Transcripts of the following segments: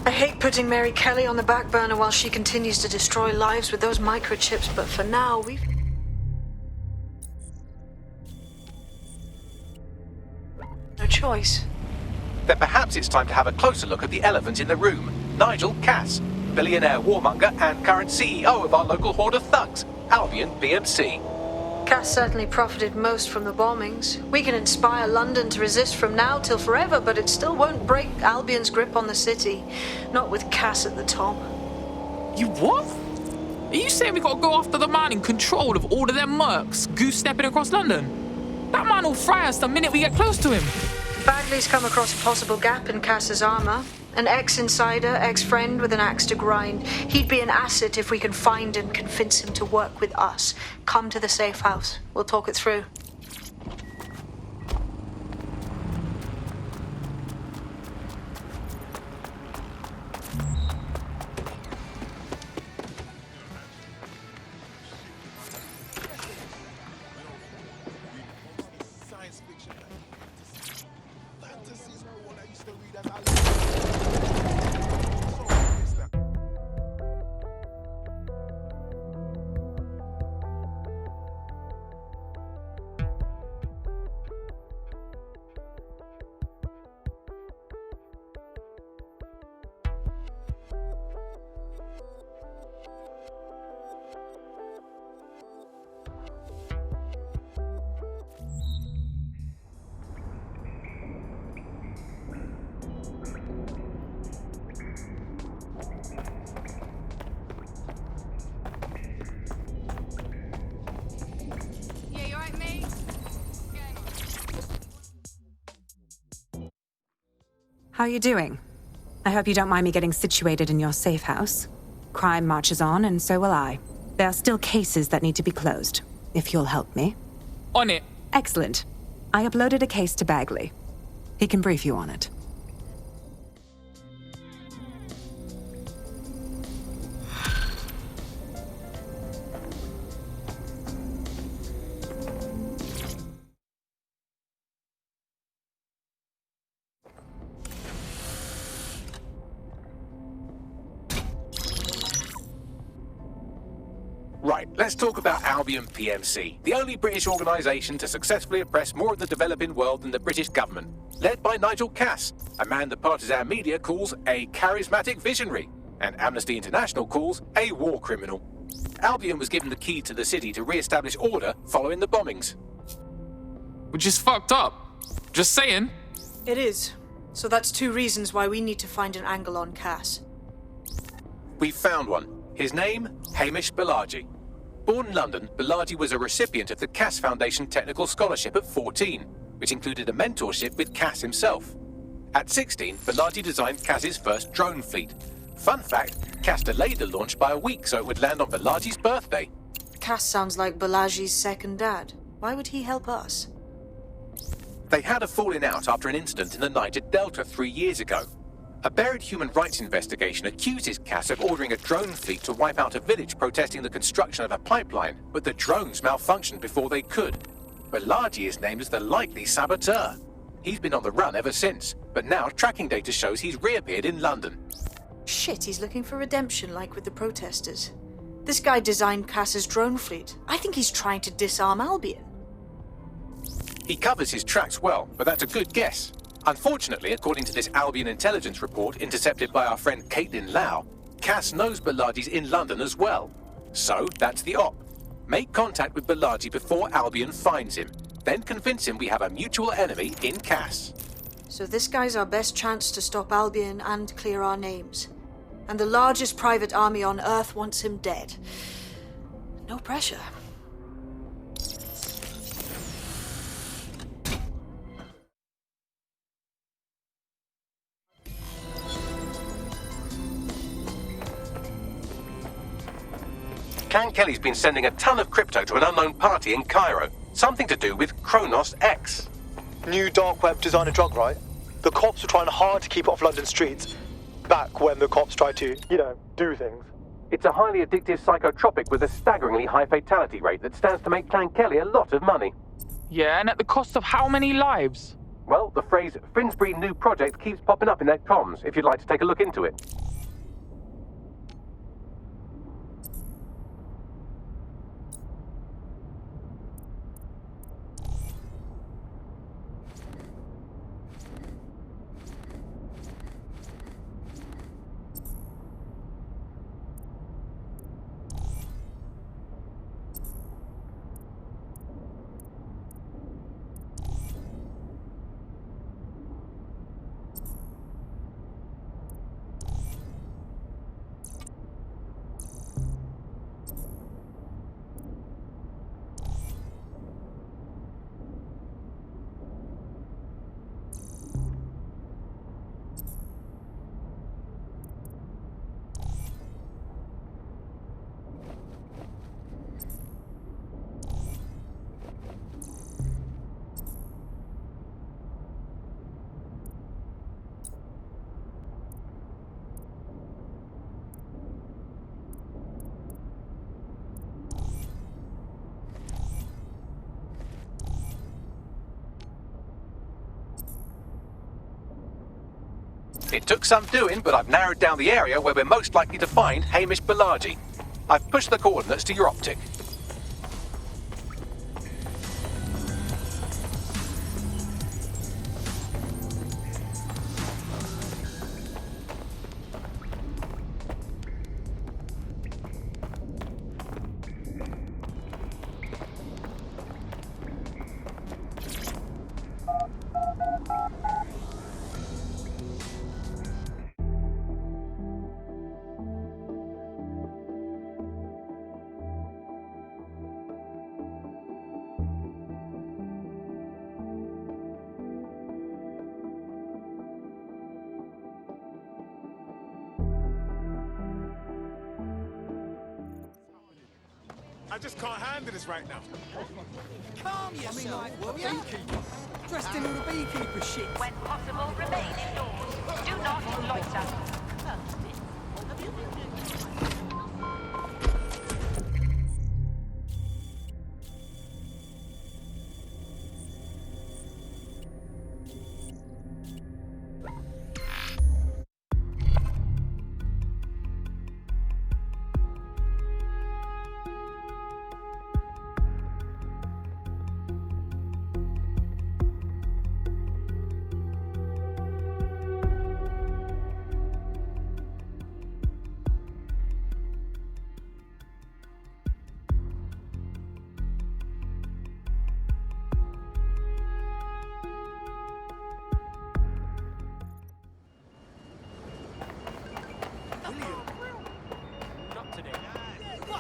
I hate putting Mary Kelly on the back burner while she continues to destroy lives with those microchips, but for now, we've... no choice. Then perhaps it's time to have a closer look at the elephant in the room, Nigel Cass, billionaire warmonger and current CEO of our local horde of thugs, Albion PMC. Cass certainly profited most from the bombings. We can inspire London to resist from now till forever, but it still won't break Albion's grip on the city. Not with Cass at the top. You what? Are you saying we gotta go after the man in control of all of them mercs goose-stepping across London? That man will fry us the minute we get close to him. Bagley's come across a possible gap in Cass's armor. An ex-insider, ex-friend with an axe to grind. He'd be an asset if we can find and convince him to work with us. Come to the safe house. We'll talk it through. How are you doing? I hope you don't mind me getting situated in your safe house. Crime marches on, and so will I. There are still cases that need to be closed, if you'll help me. On it. Excellent. I uploaded a case to Bagley. He can brief you on it. Right, let's talk about Albion PMC, the only British organisation to successfully oppress more of the developing world than the British government, led by Nigel Cass, a man the partisan media calls a charismatic visionary, and Amnesty International calls a war criminal. Albion was given the key to the city to re-establish order following the bombings. Which is fucked up. Just saying. It is. So that's two reasons why we need to find an angle on Cass. We've found one. His name, Hamish Balaji. Born in London, Balaji was a recipient of the Cass Foundation Technical Scholarship at 14, which included a mentorship with Cass himself. At 16, Balaji designed Cass's first drone fleet. Fun fact, Cass delayed the launch by a week so it would land on Balaji's birthday. Cass sounds like Balaji's second dad. Why would he help us? They had a falling out after an incident in the Niger Delta 3 years ago. A buried human rights investigation accuses Cass of ordering a drone fleet to wipe out a village protesting the construction of a pipeline, but the drones malfunctioned before they could. Balaji is named as the likely saboteur. He's been on the run ever since, but now tracking data shows he's reappeared in London. Shit, he's looking for redemption like with the protesters. This guy designed Cass's drone fleet. I think he's trying to disarm Albion. He covers his tracks well, but that's a good guess. Unfortunately, according to this Albion intelligence report intercepted by our friend Caitlin Lau, Cass knows Balaji's in London as well. So, that's the op. Make contact with Balaji before Albion finds him. Then convince him we have a mutual enemy in Cass. So this guy's our best chance to stop Albion and clear our names. And the largest private army on Earth wants him dead. No pressure. Clan Kelly's been sending a ton of crypto to an unknown party in Cairo. Something to do with Kronos X. New dark web designer drug, right? The cops were trying hard to keep it off London streets. Back when the cops tried to, do things. It's a highly addictive psychotropic with a staggeringly high fatality rate that stands to make Clan Kelly a lot of money. Yeah, and at the cost of how many lives? Well, the phrase Finsbury New Project keeps popping up in their comms, if you'd like to take a look into it. It took some doing, but I've narrowed down the area where we're most likely to find Hamish Balaji. I've pushed the coordinates to your optic. I just can't handle this right now. Calm yourself, will you? Dressed in all the beekeeper shit. When possible, remain indoors. Do not loiter.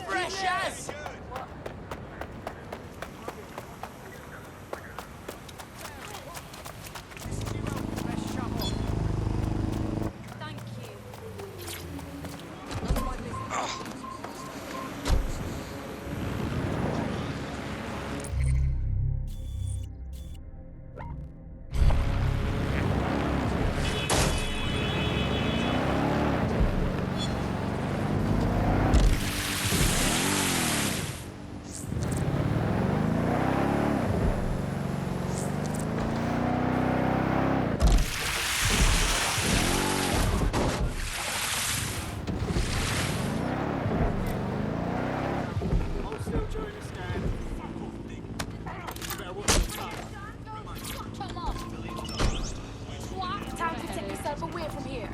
Fresh as! Thank you. Time to take yourself away from here.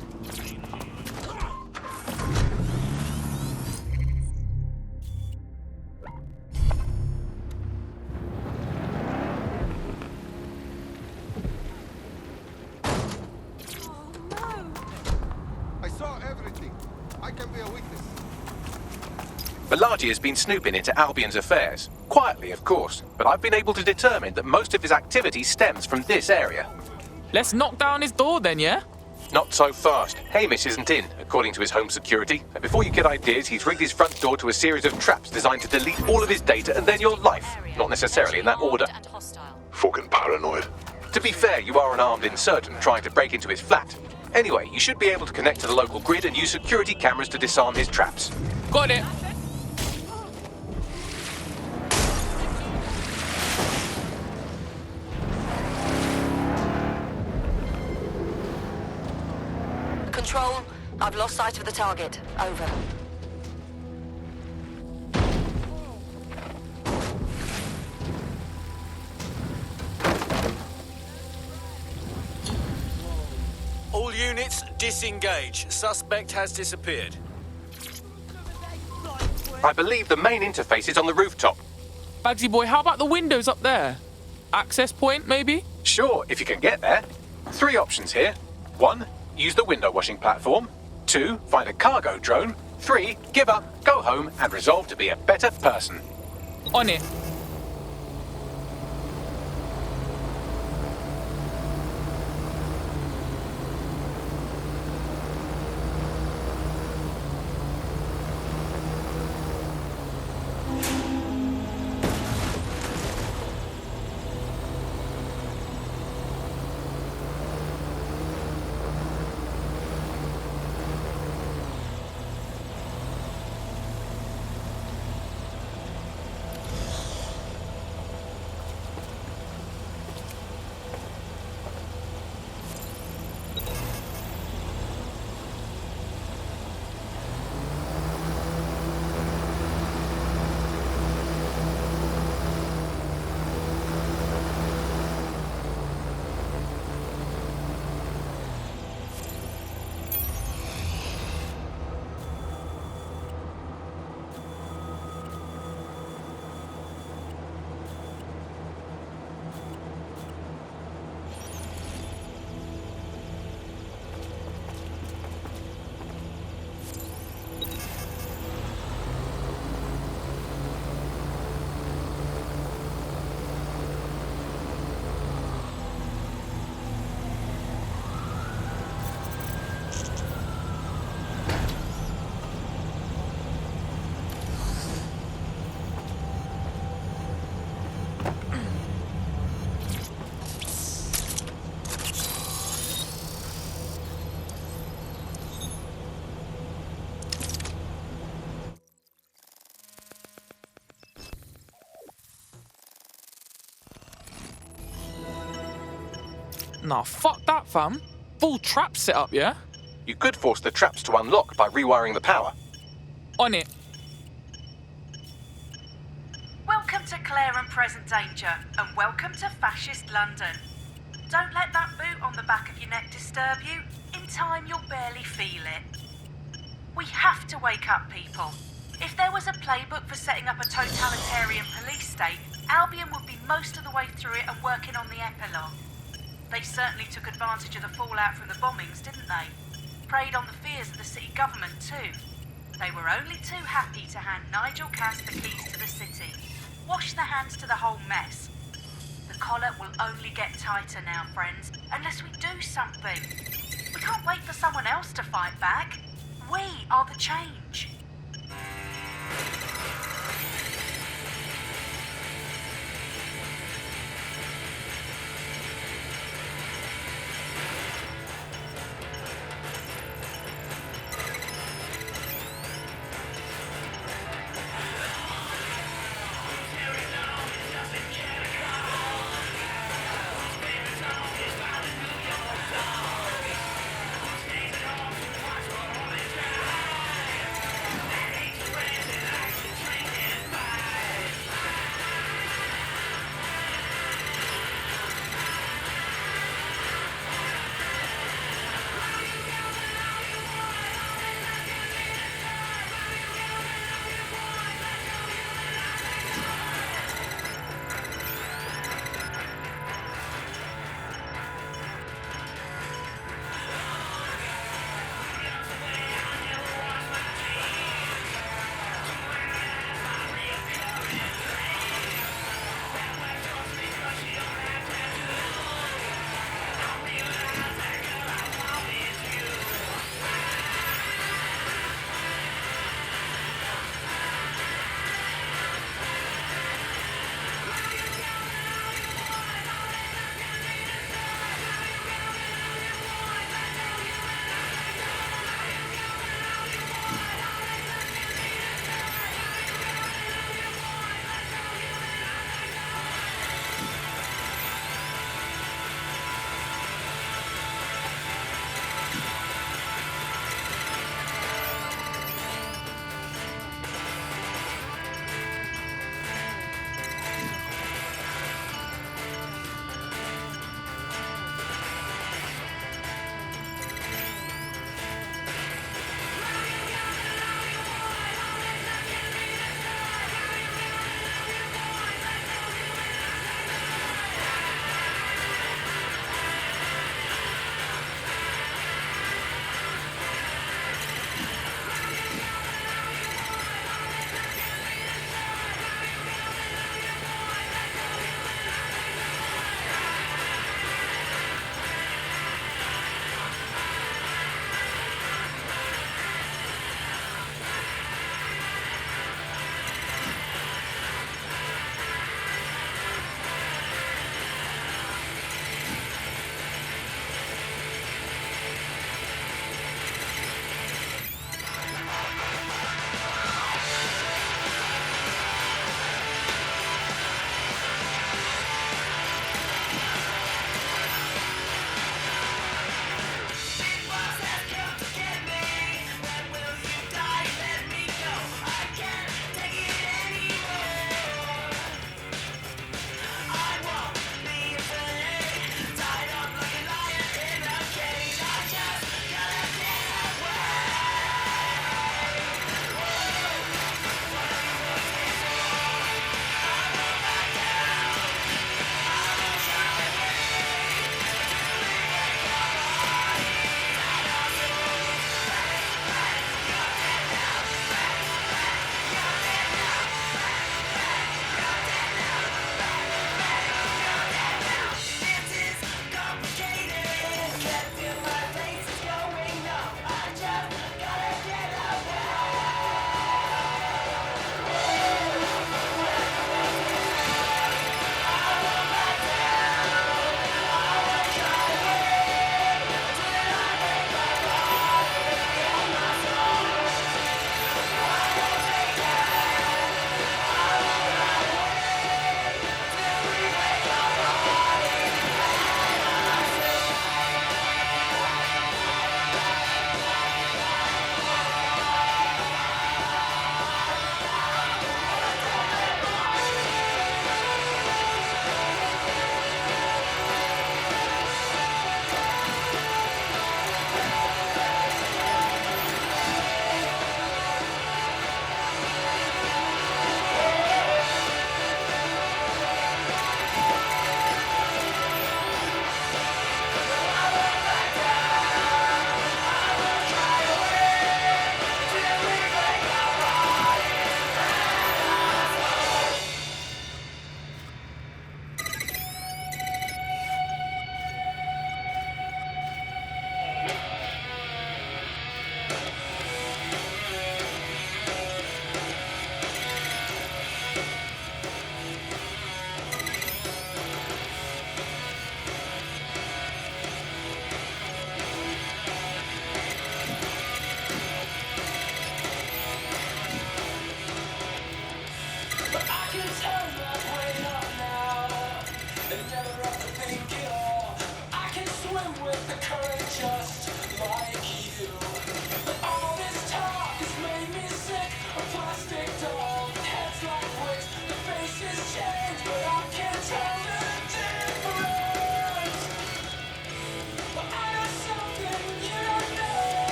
I saw everything. I can be a witness. Balaji has been snooping into Albion's affairs. Quietly, of course, but I've been able to determine that most of his activity stems from this area. Let's knock down his door then, yeah? Not so fast. Hamish isn't in, according to his home security. And before you get ideas, he's rigged his front door to a series of traps designed to delete all of his data and then your life. Not necessarily in that order. Fucking paranoid. To be fair, you are an armed insurgent trying to break into his flat. Anyway, you should be able to connect to the local grid and use security cameras to disarm his traps. Got it. Control, I've lost sight of the target. Over. All units, disengage. Suspect has disappeared. I believe the main interface is on the rooftop. Bagsy boy, how about the windows up there? Access point, maybe? Sure, if you can get there. 3 options here. 1, use the window washing platform. 2, find a cargo drone. 3, give up, go home, and resolve to be a better person. On it. Nah, fuck that, fam. Full trap set up, yeah? You could force the traps to unlock by rewiring the power. On it. Welcome to Claire and Present Danger, and welcome to Fascist London. Don't let that boot on the back of your neck disturb you. In time, you'll barely feel it. We have to wake up, people. If there was a playbook for setting up a totalitarian police state, Albion would be most of the way through it and working on the epilogue. They certainly took advantage of the fallout from the bombings, didn't they? Preyed on the fears of the city government, too. They were only too happy to hand Nigel Cass the keys to the city. Wash their hands to the whole mess. The collar will only get tighter now, friends, unless we do something. We can't wait for someone else to fight back. We are the change.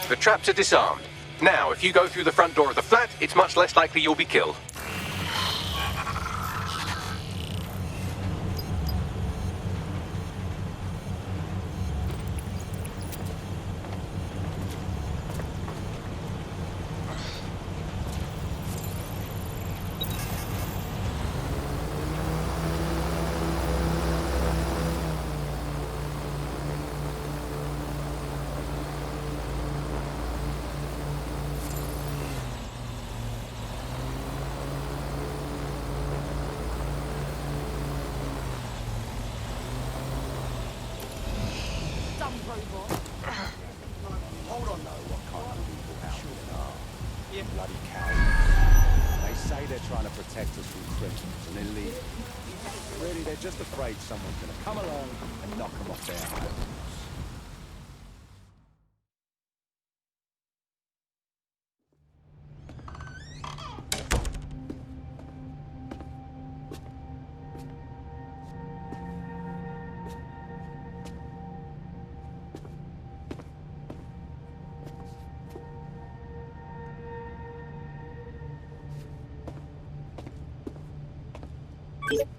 The traps are disarmed. Now, if you go through the front door of the flat, it's much less likely you'll be killed. Hold on though, what kind of people out there are? Yeah. Bloody cowards. They say they're trying to protect us from criminals and illegals. Really, they're just afraid someone's gonna come along and knock them off their horse.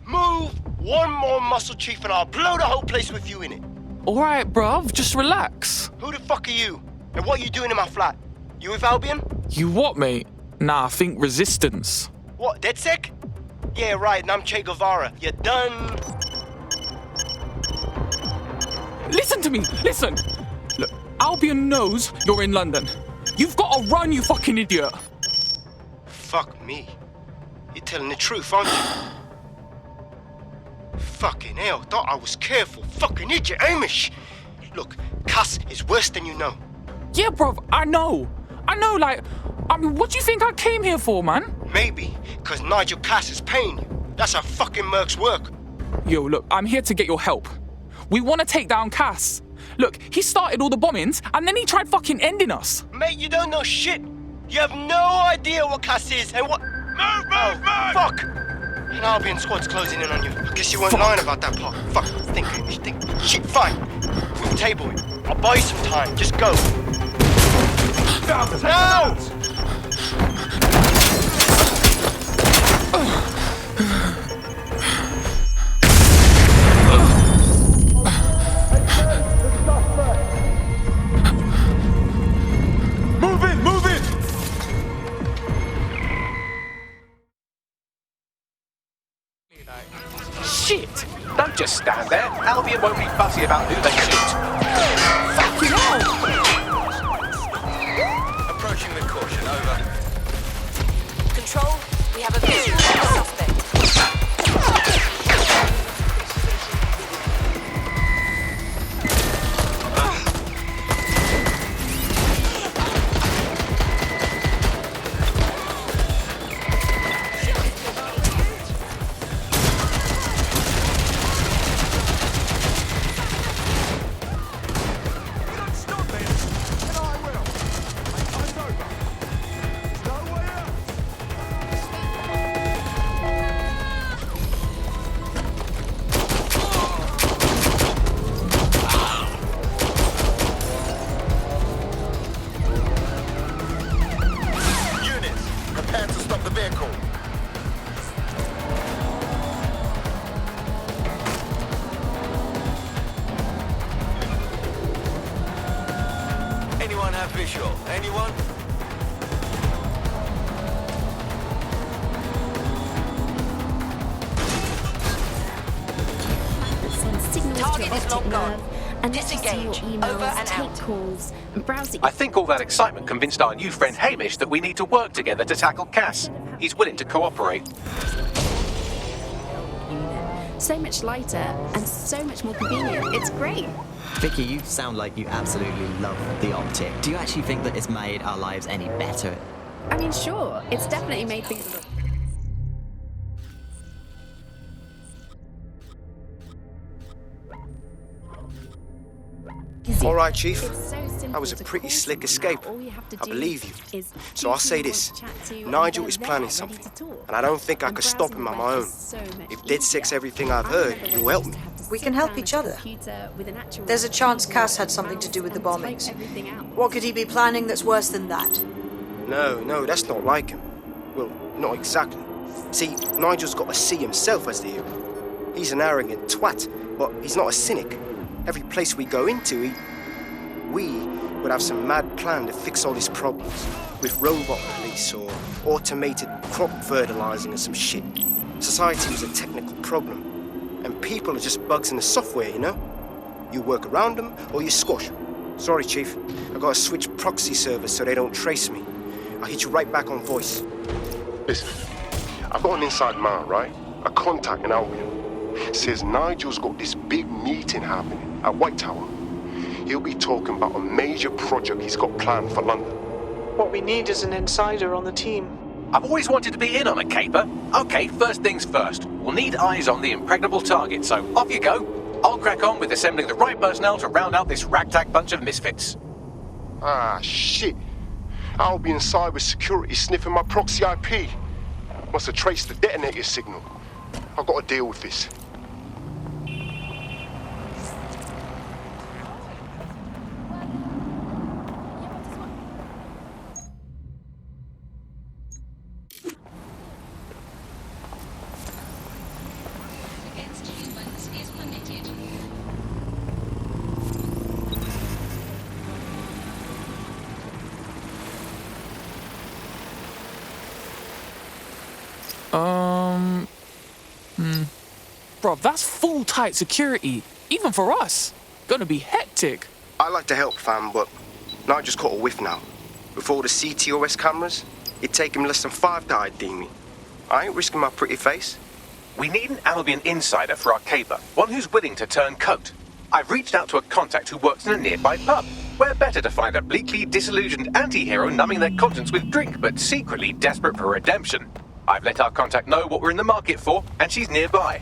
Move one more muscle chief and I'll blow the whole place with you in it. Alright, bruv, just relax. Who the fuck are you? And what are you doing in my flat? You with Albion? You what, mate? Nah, I think resistance. What, DedSec? Yeah, right, and I'm Che Guevara. You done? Listen to me, listen! Look, Albion knows you're in London. You've got to run, you fucking idiot! Fuck me. You're telling the truth, aren't you? Fucking hell, thought I was careful. Fucking idiot, Amish! Look, Cass is worse than you know. Yeah, bruv, I know, like, I mean, what do you think I came here for, man? Maybe, because Nigel Cass is paying you. That's how fucking mercs work. Yo, look, I'm here to get your help. We want to take down Cass. Look, he started all the bombings, and then he tried fucking ending us. Mate, you don't know shit. You have no idea what Cass is and what... Move! Fuck! An Albion squad's closing in on you. I guess you weren't lying about that part. Fuck, think, Amish, think. Shit, fine. We'll table it. I'll buy you some time. Just go. No! Move in! Shit! Don't just stand there. Albion won't be fussy about who they shoot. Fucking hell! Approaching the caution, over. Control, we have a visual on the suspect. is long gone. And not just Disengage. your emails, Over and take out. calls, and browse I think all that excitement convinced our new friend Hamish that we need to work together to tackle Cass. He's willing to cooperate. So much lighter and so much more convenient. It's great. Vicky, you sound like you absolutely love the optic. Do you actually think that it's made our lives any better? I mean, sure, it's definitely made things look. All right, Chief. So That was a simple to pretty call slick someone. escape. All you have to I do believe you. is So I'll choose say who you this. want to chat to, and Nigel they're is there, planning ready something, to talk. and I don't think I And could stop him on browsing my the own. web is so much If DedSec's easier. everything I've I heard, remember you'll when I help used me. to have to We sit can help down each at a other. computer with an actual There's a chance keyboard, Cass had something to do with the mouse, and bombings. type everything out. What could he be planning that's worse than that? No, that's not like him. Well, not exactly. See, Nigel's got to see himself as the hero. He's an arrogant twat, but he's not a cynic. Every place we go into, we would have some mad plan to fix all his problems. With robot police or automated crop fertilizing or some shit. Society is a technical problem. And people are just bugs in the software, you know? You work around them or you squash them. Sorry, Chief. I gotta switch proxy servers so they don't trace me. I'll hit you right back on voice. Listen, I've got an inside man, right? A contact in Albion. Says Nigel's got this big meeting happening at White Tower. He'll be talking about a major project he's got planned for London. What we need is an insider on the team. I've always wanted to be in on a caper. Okay, first things first. We'll need eyes on the impregnable target, so off you go. I'll crack on with assembling the right personnel to round out this ragtag bunch of misfits. Ah, shit. Albion cyber security sniffing my proxy IP. Must have traced the detonator signal. I've got to deal with this. Bro, that's full tight security, even for us. Gonna be hectic. I like to help, fam, but Nigel's caught a whiff now. With all the CTOS cameras, it'd take him less than 5 to ID me. I ain't risking my pretty face. We need an Albion insider for our caper, one who's willing to turn coat. I've reached out to a contact who works in a nearby pub. Where better to find a bleakly disillusioned anti-hero numbing their conscience with drink, but secretly desperate for redemption. I've let our contact know what we're in the market for, and she's nearby.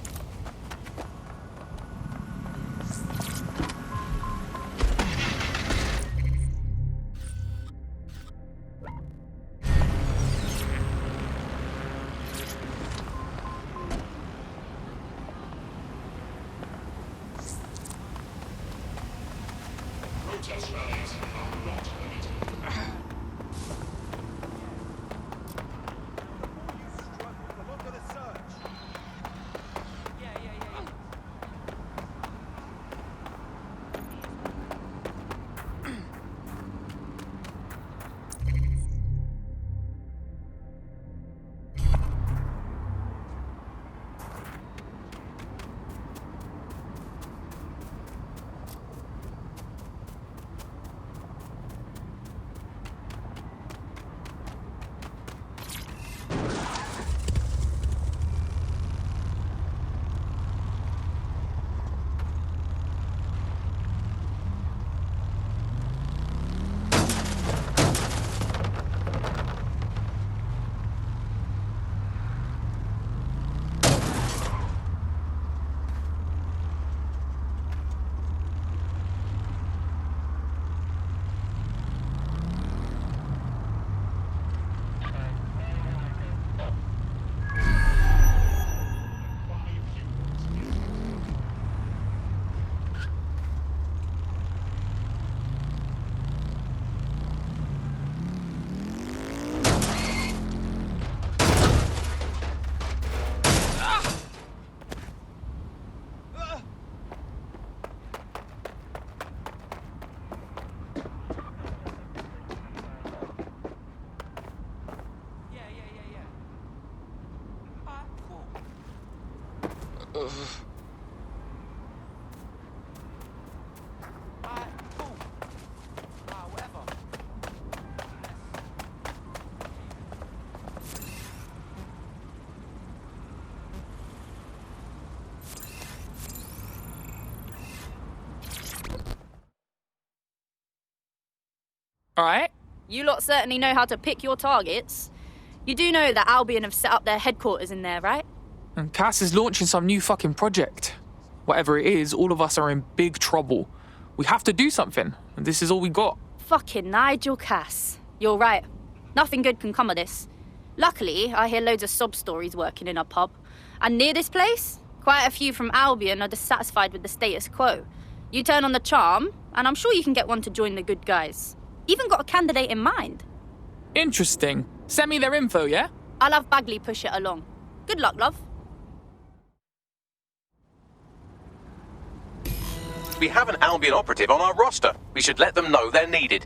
All right? You lot certainly know how to pick your targets. You do know that Albion have set up their headquarters in there, right? And Cass is launching some new fucking project. Whatever it is, all of us are in big trouble. We have to do something, and this is all we got. Fucking Nigel Cass. You're right. Nothing good can come of this. Luckily, I hear loads of sob stories working in a pub. And near this place, quite a few from Albion are dissatisfied with the status quo. You turn on the charm, and I'm sure you can get one to join the good guys. Even got a candidate in mind. Interesting. Send me their info, yeah? I'll have Bagley push it along. Good luck, love. We have an Albion operative on our roster. We should let them know they're needed.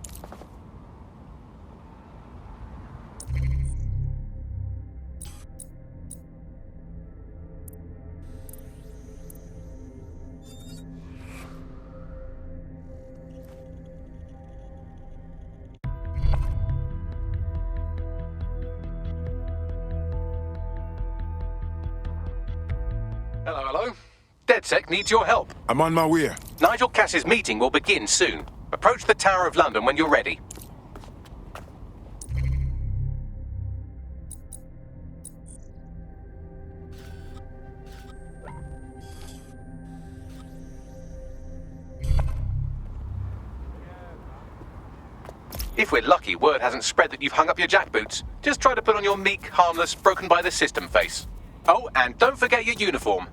Hello, hello. DedSec needs your help. I'm on my way. Nigel Cass's meeting will begin soon. Approach the Tower of London when you're ready. If we're lucky, word hasn't spread that you've hung up your jackboots. Just try to put on your meek, harmless, broken by the system face. Oh, and don't forget your uniform.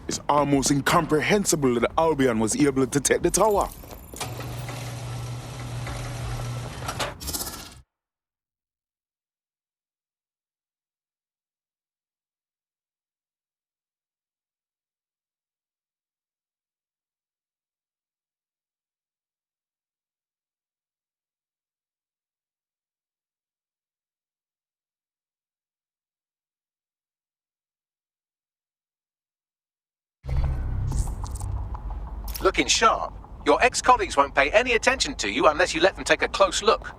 It's almost incomprehensible that Albion was able to take the tower. Looking sharp. Your ex-colleagues won't pay any attention to you unless you let them take a close look.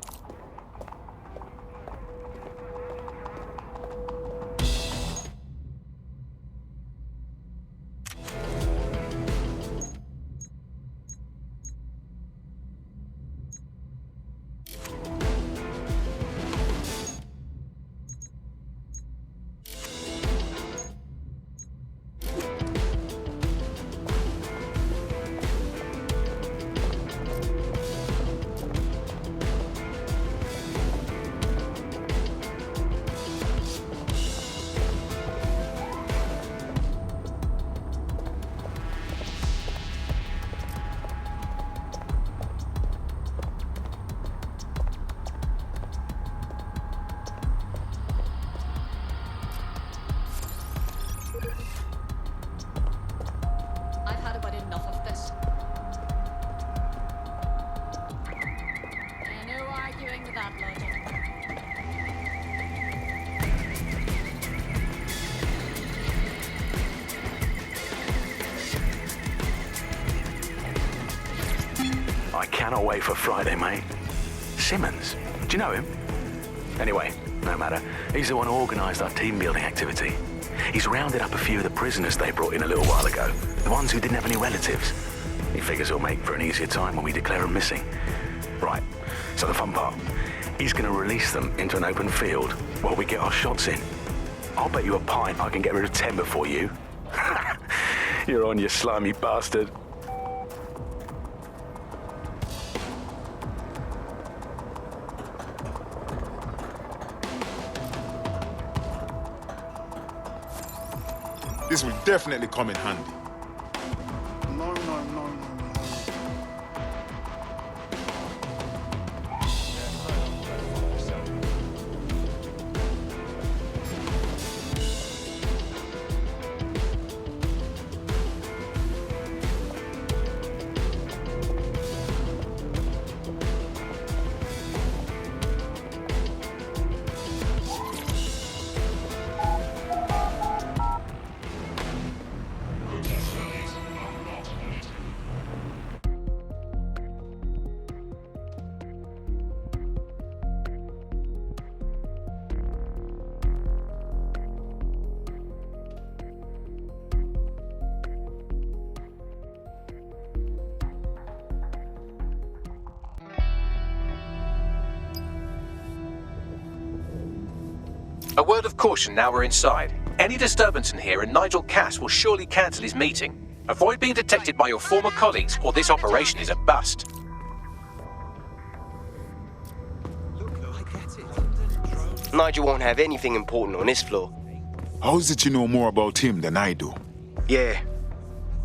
I cannot wait for Friday, mate. Simmons, do you know him? Anyway, no matter. He's the one who organised our team-building activity. He's rounded up a few of the prisoners they brought in a little while ago, the ones who didn't have any relatives. He figures it'll make for an easier time when we declare them missing. Right, so the fun part. He's going to release them into an open field while we get our shots in. I'll bet you a pint I can get rid of 10 before you. You're on, you slimy bastard. This will definitely come in handy. No. A word of caution now we're inside. Any disturbance in here and Nigel Cass will surely cancel his meeting. Avoid being detected by your former colleagues or this operation is a bust. Nigel won't have anything important on this floor. How is it you know more about him than I do? Yeah,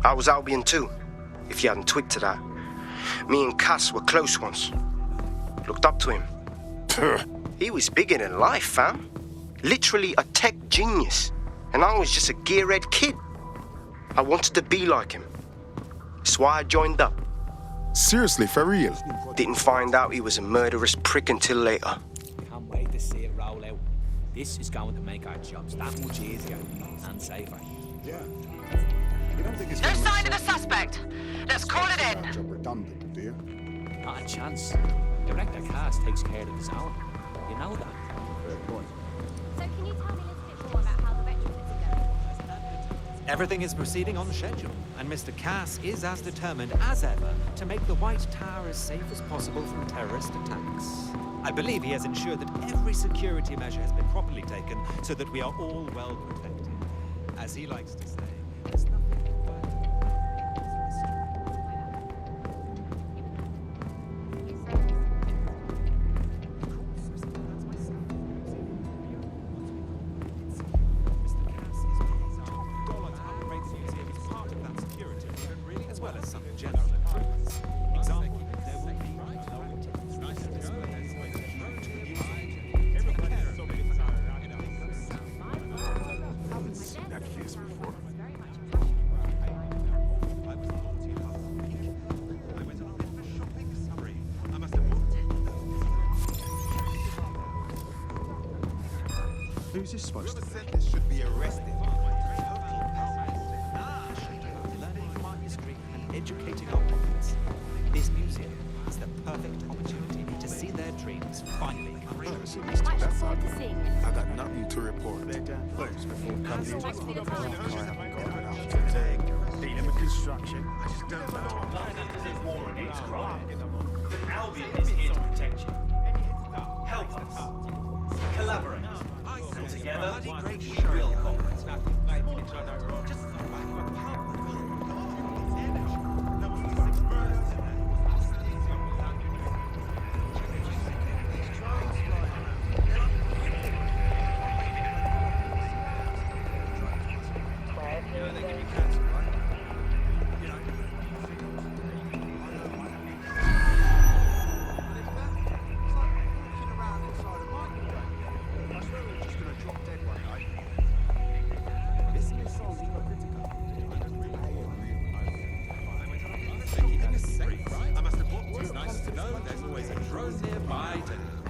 I was Albion too, if you hadn't twigged to that. Me and Cass were close once. Looked up to him. He was bigger than life, fam. Literally a tech genius. And I was just a gearhead kid. I wanted to be like him. That's why I joined up. Seriously, for real? Didn't find out he was a murderous prick until later. Can't wait to see it roll out. This is going to make our jobs that much easier and safer. Yeah. No sign of the suspect. Let's call it in. Redundant, do you? Not a chance. Director Cass takes care of his own. You know that. Fair point. So can you tell me a little bit more about how the retrofits are going? Everything is proceeding on schedule, and Mr. Cass is as determined as ever to make the White Tower as safe as possible from terrorist attacks. I believe he has ensured that every security measure has been properly taken so that we are all well protected. As he likes to say, there's nothing as well as some general improvements. Example, there will be That case before. Who's this supposed to be? This should be arrested. learning from our history and educating our populace. This museum is the perfect opportunity to see their dreams finally come true. Much forward to seeing it. I got nothing to report. First, before coming in. Thanks for your time. Dealing with construction. I just don't know. War against crime. But Albion is here to protect you. Help us. Collaborate. Together, we will conquer.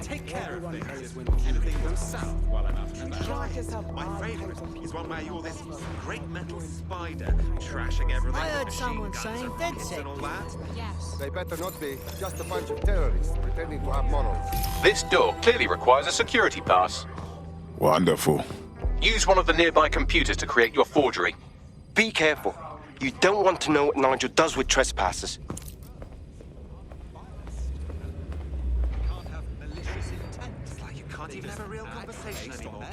Take care of things. Anything goes south while I'm out and about. My favourite is one where you're this great metal spider trashing everything. I heard with someone machine guns saying and dead rockets set and all that. Yes. They better not be. Just a bunch of terrorists pretending to have morals. This door clearly requires a security pass. Wonderful. Use one of the nearby computers to create your forgery. Be careful. You don't want to know what Nigel does with trespassers. Can't even have a real conversation anymore.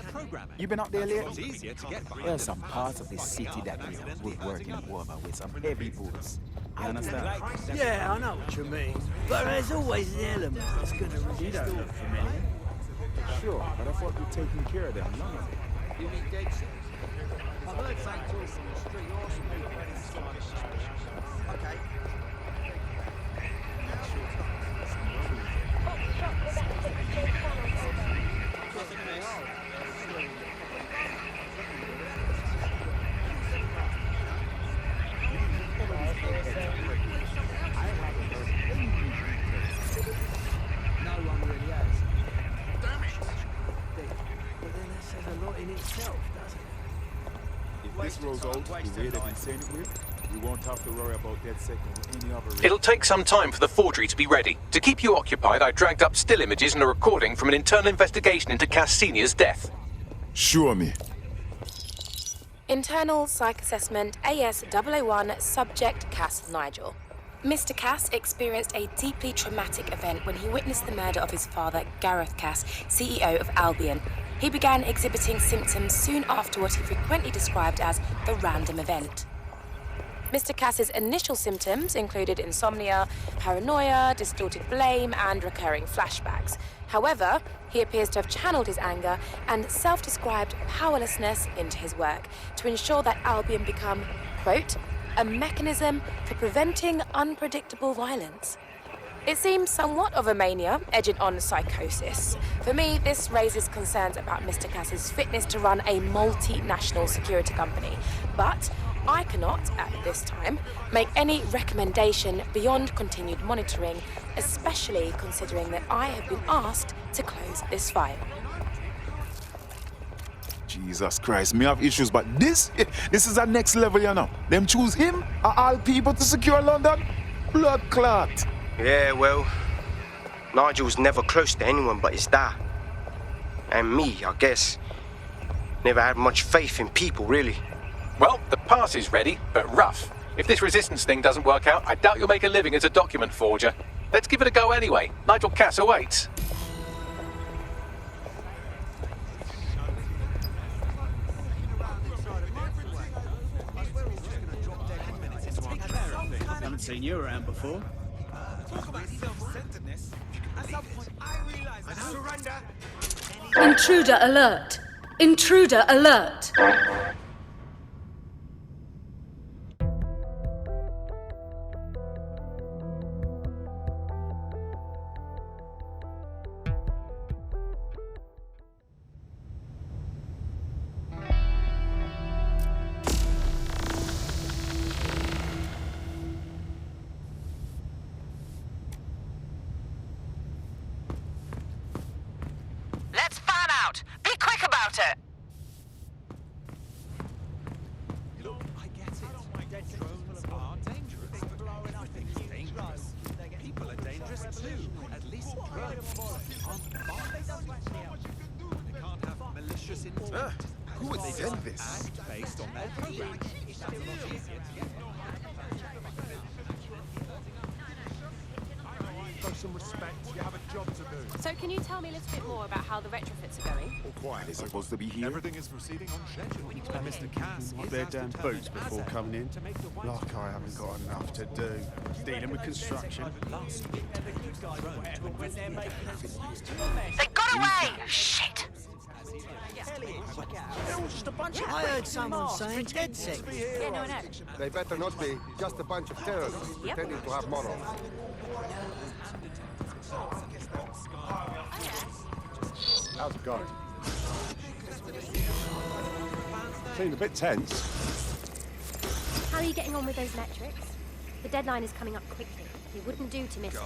You been up there lately? It's easier to get by. There's some parts of this city that would work in over with some heavy bullets. You understand? Yeah, I know what you mean. But there's always an element that's going to resist. You don't look familiar. Sure, but I thought you'd taken care of them long ago. You mean dead set? I've heard St. George from the street also. Okay. No one really has. Damn it! But then that says a lot in itself, doesn't it? If this rolls out the way they've been saying it with, we won't have to worry about that second or any other. It'll take some time for the forgery to be ready. To keep you occupied, I dragged up still images and a recording from an internal investigation into Cass Sr.'s death. Show me. Internal Psych Assessment AS-001 Subject Cass Nigel. Mr. Cass experienced a deeply traumatic event when he witnessed the murder of his father, Gareth Cass, CEO of Albion. he began exhibiting symptoms soon after what he frequently described as the random event. Mr. Cass's initial symptoms included insomnia, paranoia, distorted blame, and recurring flashbacks. However, he appears to have channeled his anger and self-described powerlessness into his work to ensure that Albion become, quote, a mechanism for preventing unpredictable violence. It seems somewhat of a mania, edging on psychosis. For me, this raises concerns about Mr. Cass's fitness to run a multinational security company. But I cannot, at this time, make any recommendation beyond continued monitoring, especially considering that I have been asked to close this file. Jesus Christ, me have issues, but this is a next level, you know. Them choose him, of all people, to secure London? Blood clot. Yeah, well, Nigel's never close to anyone but his dad. And me, I guess. Never had much faith in people, really. Well, the pass is ready, but rough. If this resistance thing doesn't work out, I doubt you'll make a living as a document forger. Let's give it a go anyway. Nigel Cass awaits. Haven't seen you around before. Intruder alert! Intruder alert! Let's fan out! Be quick about it! I get it. Dead drones are dangerous. Everything's dangerous. People are dangerous too. At least drones aren't They can't have malicious intent. Who would send this? Act based on their program. It's a lot easier to get. Show some respect. You have a job to do. So can you tell me a little bit more about how the retrofits are going? All quiet is supposed to be here. Everything is proceeding on schedule. Mr. Cass Wipe their damn boots before coming in. Like I haven't got enough to do. Dealing with construction. They got away! Shit! I heard someone saying dead sick. Yeah, no, I know. They better not be. Just a bunch of terrorists pretending to have morals. How's it going? Seemed a bit tense. How are you getting on with those metrics? The deadline is coming up quickly. It wouldn't do to miss it.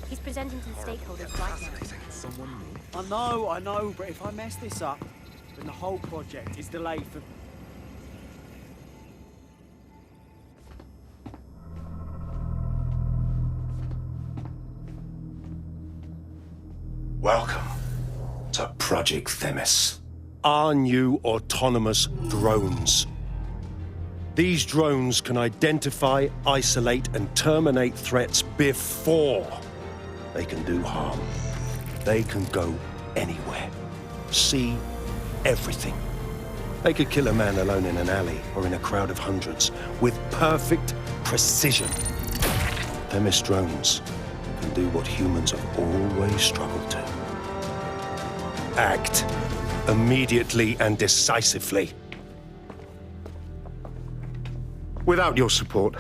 He's presenting to the stakeholders right now. I know, but if I mess this up, then the whole project is delayed for... Welcome to Project Themis. Our new autonomous drones. These drones can identify, isolate, and terminate threats before they can do harm. They can go anywhere, see everything. They could kill a man alone in an alley or in a crowd of hundreds with perfect precision. Themis drones can do what humans have always struggled to. Act immediately and decisively. Without your support,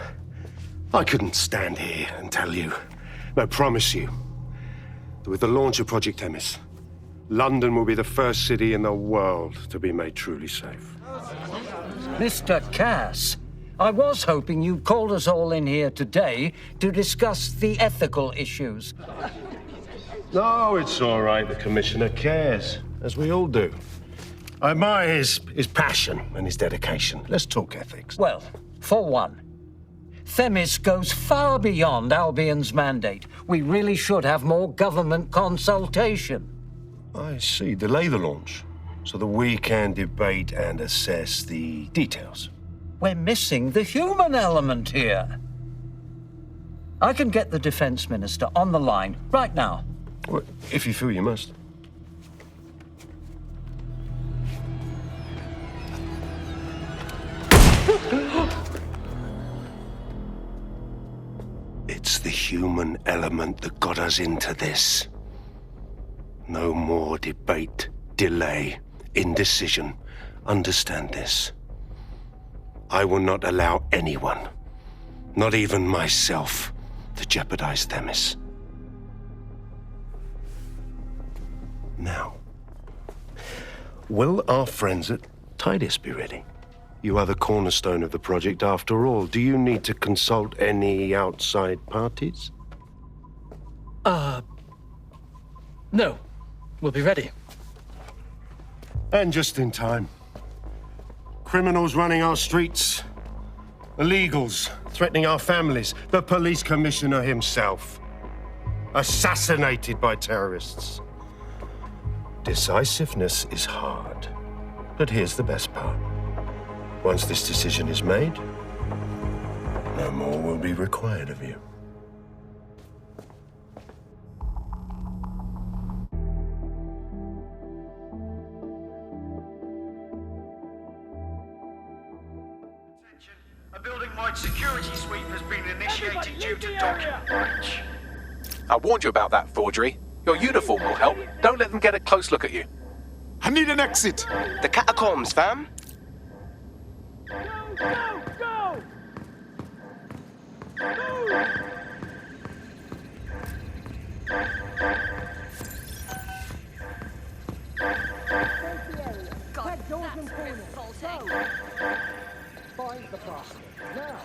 I couldn't stand here and tell you, I promise you, that with the launch of Project Themis, London will be the first city in the world to be made truly safe. Mr. Cass, I was hoping you called us all in here today to discuss the ethical issues. No, it's all right. The Commissioner cares, as we all do. I admire his passion and his dedication. Let's talk ethics. Well, for one, Themis goes far beyond Albion's mandate. We really should have more government consultation. I see. Delay the launch so that we can debate and assess the details. We're missing the human element here. I can get the Defense Minister on the line right now. Well, if you feel you must. It's the human element that got us into this. No more debate, delay, indecision. Understand this. I will not allow anyone, not even myself, to jeopardize Themis. Now, will our friends at Tidus be ready? You are the cornerstone of the project after all. Do you need to consult any outside parties? No. We'll be ready. And just in time. Criminals running our streets. Illegals threatening our families. The police commissioner himself. Assassinated by terrorists. Decisiveness is hard. But here's the best part. Once this decision is made, no more will be required of you. A building-wide security sweep has been initiated due to document breach. I warned you about that forgery. Your uniform will help. Don't let them get a close look at you. I need an exit. The catacombs, fam. Find the bastard, now!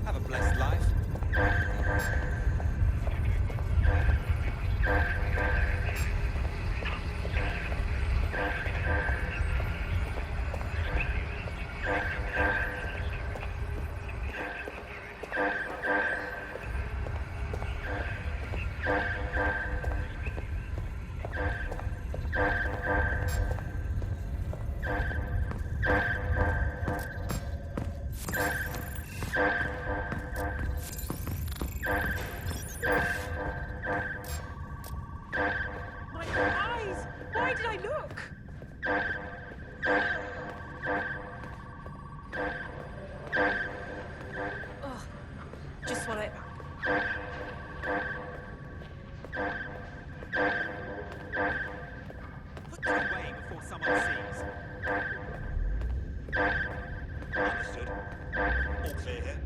Have a blessed life. Why did I look? Oh, just want it. Put that away before someone sees. Understood. All clear here.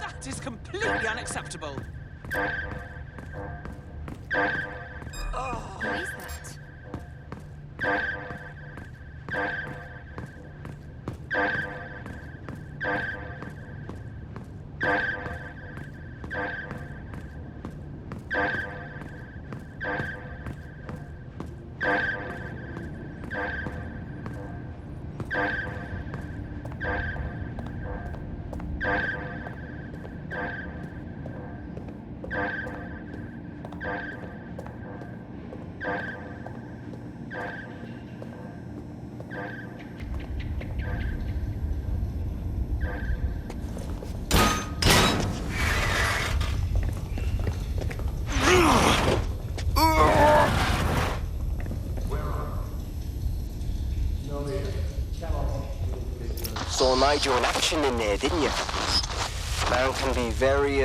That is completely unacceptable. Who is that? Nigel in action in there, didn't you? Man can be very,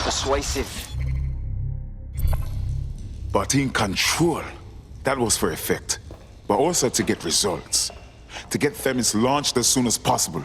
persuasive. But in control, that was for effect. But also to get results. To get Themis launched as soon as possible.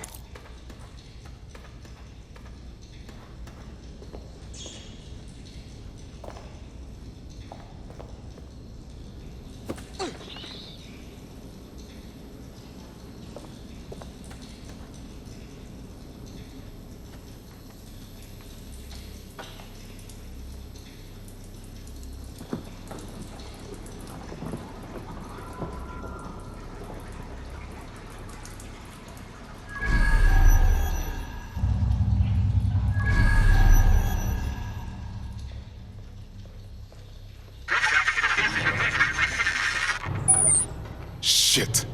Shit.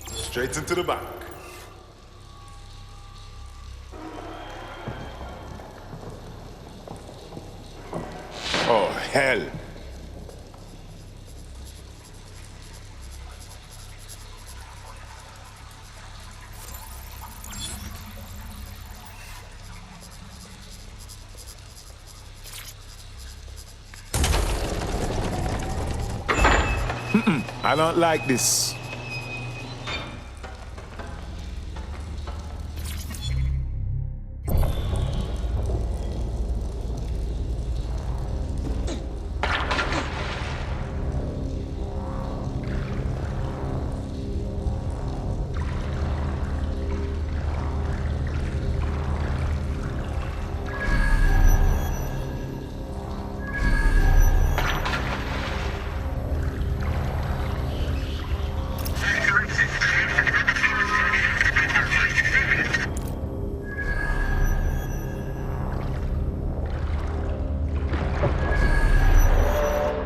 Straight into the back. Oh, hell. I don't like this.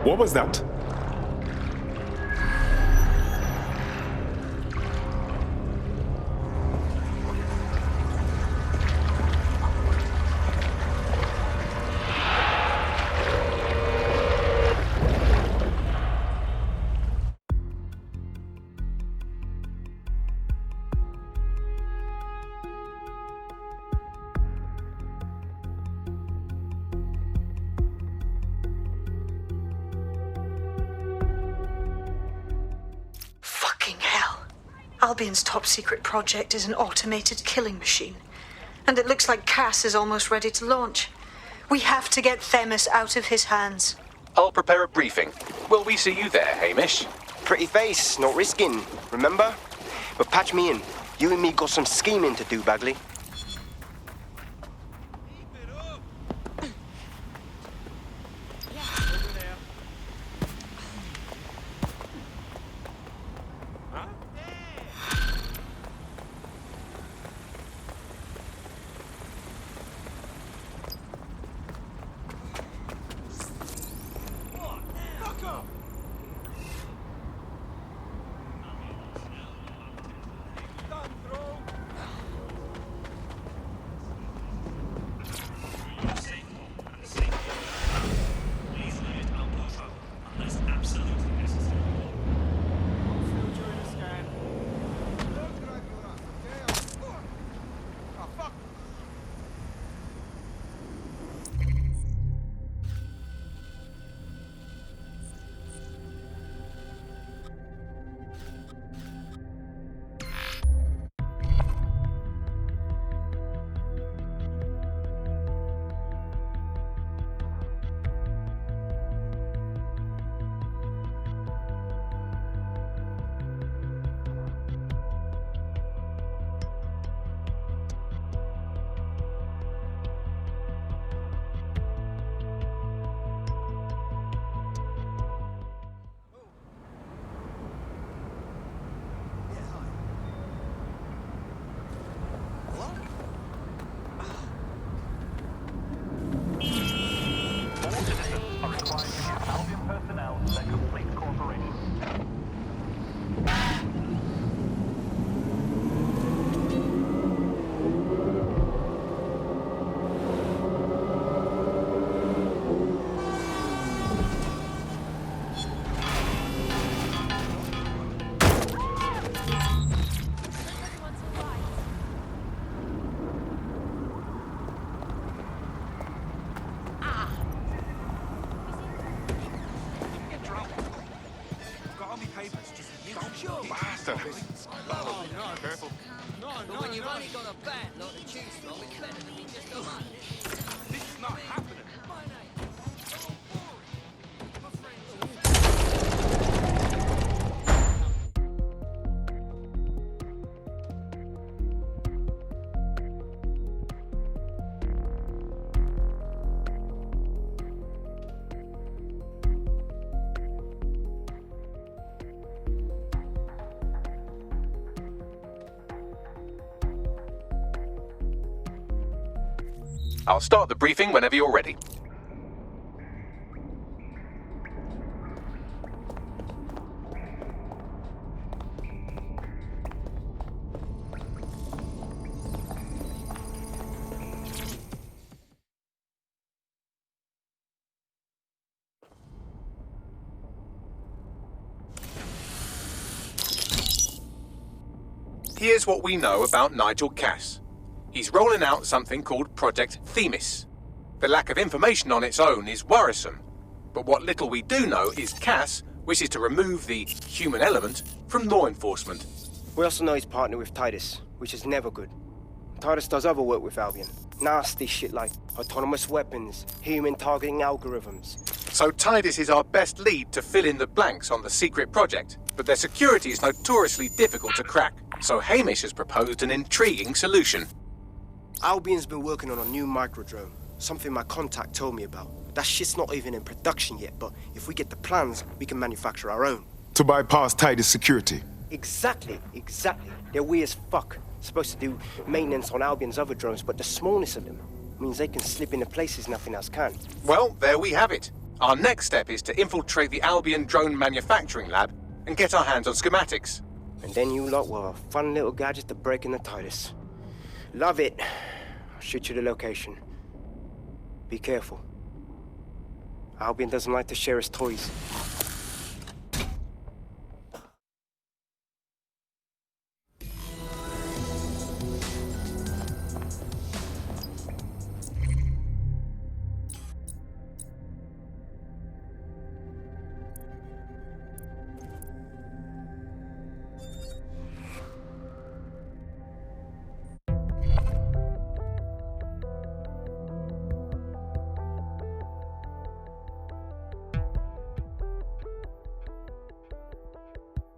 What was that? Albion's top-secret project is an automated killing machine. And it looks like Cass is almost ready to launch. We have to get Themis out of his hands. I'll prepare a briefing. Will we see you there, Hamish? Pretty face, not risking, remember? But patch me in. You and me got some scheming to do, Bagley. Understand? Careful. But when you've only got a bat lot to choose from, it's better to be just a man. This is not happening. I'll start the briefing whenever you're ready. Here's what we know about Nigel Cass. He's rolling out something called Project Themis. The lack of information on its own is worrisome, but what little we do know is Cass wishes to remove the human element from law enforcement. We also know he's partnered with Titus, which is never good. Titus does other work with Albion. Nasty shit like autonomous weapons, human targeting algorithms. So Titus is our best lead to fill in the blanks on the secret project, but their security is notoriously difficult to crack, so Hamish has proposed an intriguing solution. Albion's been working on a new microdrone, something my contact told me about. That shit's not even in production yet, but if we get the plans, we can manufacture our own. To bypass Titus security. Exactly. They're weird as fuck. Supposed to do maintenance on Albion's other drones, but the smallness of them means they can slip into places nothing else can. Well, there we have it. Our next step is to infiltrate the Albion drone manufacturing lab and get our hands on schematics. And then you lot will have a fun little gadget to break in the Titus. Love it. I'll shoot you the location. Be careful. Albion doesn't like to share his toys.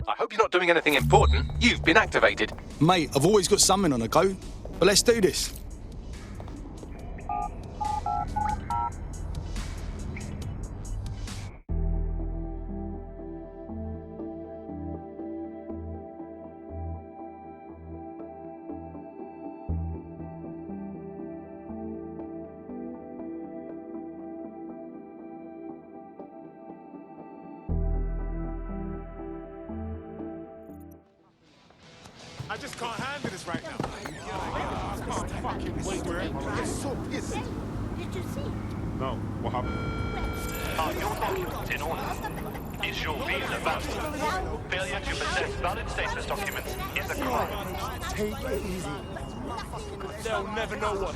I hope you're not doing anything important. You've been activated. Mate, I've always got something on the go. But let's do this. I just can't handle this right now. I can't fucking wait. I'm so pissed. Did you see? No, what happened? Are your documents in order? Is your visa valid? Failure to possess valid status documents is a crime. Take it easy. They'll never know what